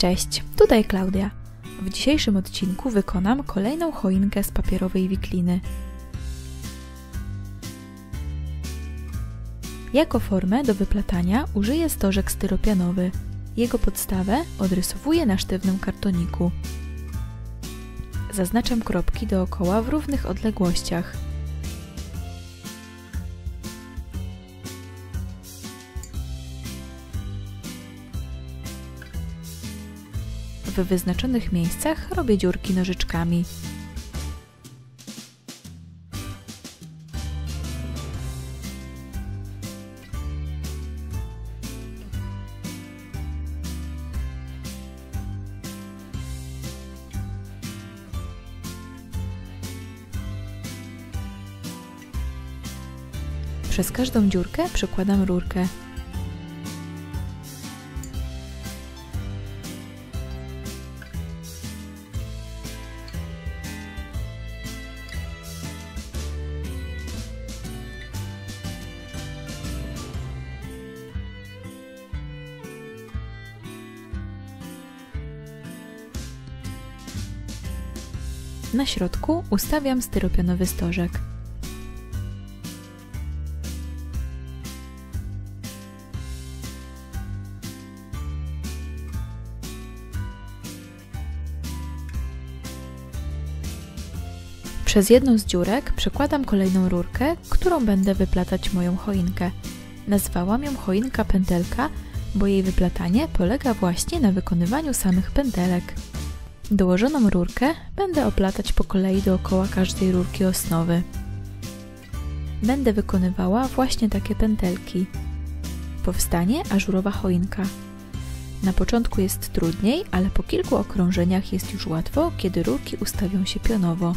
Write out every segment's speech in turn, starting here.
Cześć, tutaj Klaudia. W dzisiejszym odcinku wykonam kolejną choinkę z papierowej wikliny. Jako formę do wyplatania użyję stożek styropianowy. Jego podstawę odrysowuję na sztywnym kartoniku. Zaznaczam kropki dookoła w równych odległościach. W wyznaczonych miejscach robię dziurki nożyczkami. Przez każdą dziurkę przykładam rurkę. Na środku ustawiam styropianowy stożek. Przez jedną z dziurek przekładam kolejną rurkę, którą będę wyplatać moją choinkę. Nazwałam ją choinka pętelka, bo jej wyplatanie polega właśnie na wykonywaniu samych pętelek. Dołożoną rurkę będę oplatać po kolei dookoła każdej rurki osnowy. Będę wykonywała właśnie takie pętelki. Powstanie ażurowa choinka. Na początku jest trudniej, ale po kilku okrążeniach jest już łatwo, kiedy rurki ustawią się pionowo.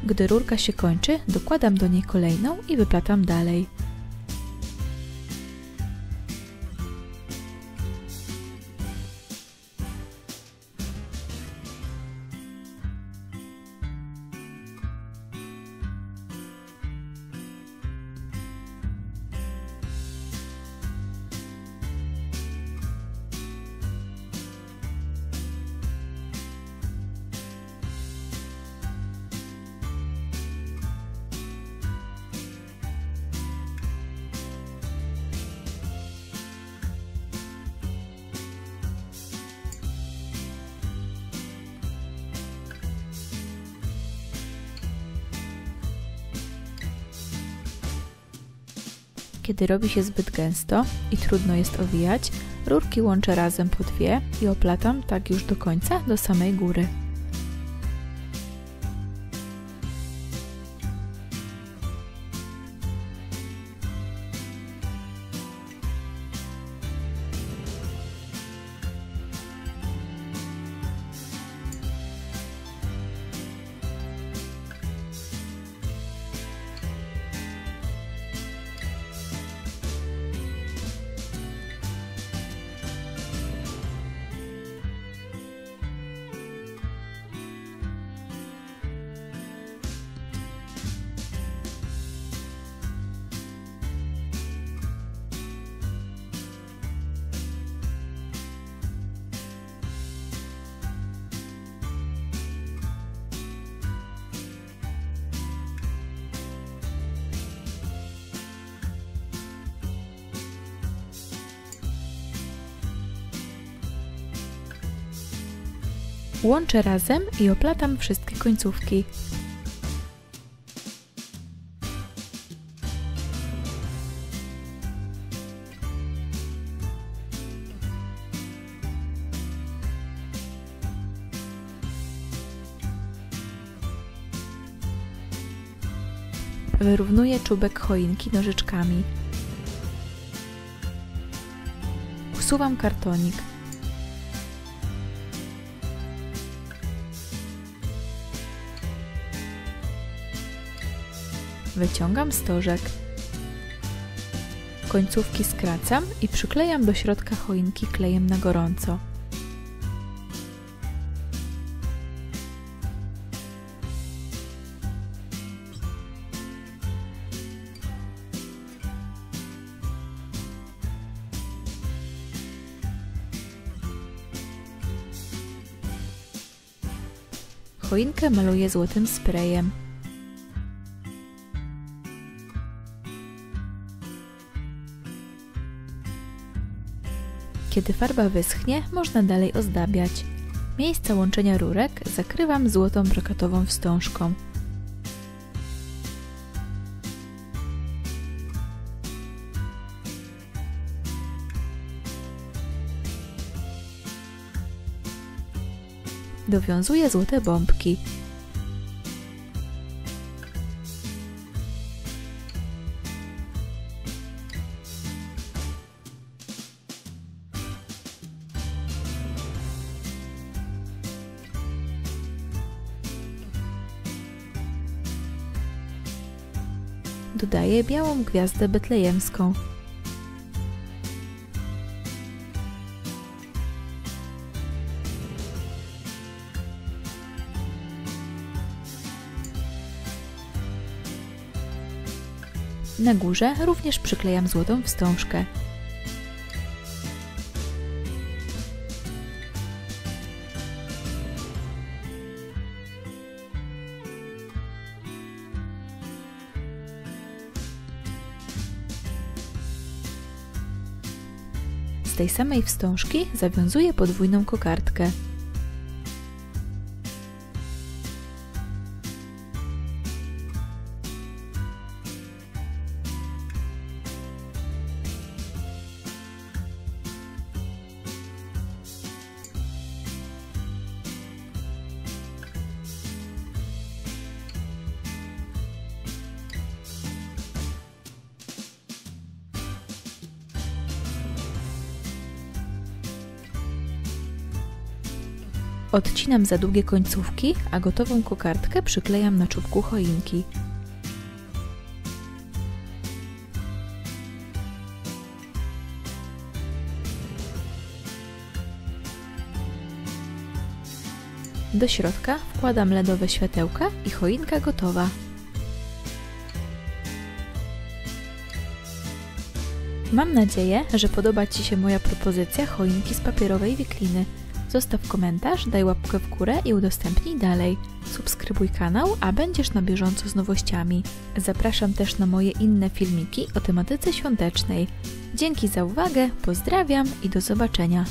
Gdy rurka się kończy, dokładam do niej kolejną i wyplatam dalej. Kiedy robi się zbyt gęsto i trudno jest owijać, rurki łączę razem po dwie i oplatam tak już do końca, do samej góry. Łączę razem i oplatam wszystkie końcówki. Wyrównuję czubek choinki nożyczkami. Usuwam kartonik. wyciągam stożek. Końcówki skracam i przyklejam do środka choinki klejem na gorąco. Choinkę maluję złotym sprayem. Kiedy farba wyschnie, można dalej ozdabiać. Miejsca łączenia rurek zakrywam złotą brokatową wstążką. Dowiązuję złote bombki. Dodaję białą gwiazdę betlejemską. Na górze również przyklejam złotą wstążkę. Z tej samej wstążki zawiązuję podwójną kokardkę. Odcinam za długie końcówki, a gotową kokardkę przyklejam na czubku choinki. Do środka wkładam LEDowe światełka i choinka gotowa. Mam nadzieję, że podoba Ci się moja propozycja choinki z papierowej wikliny. Zostaw komentarz, daj łapkę w górę i udostępnij dalej. Subskrybuj kanał, a będziesz na bieżąco z nowościami. Zapraszam też na moje inne filmiki o tematyce świątecznej. Dzięki za uwagę, pozdrawiam i do zobaczenia.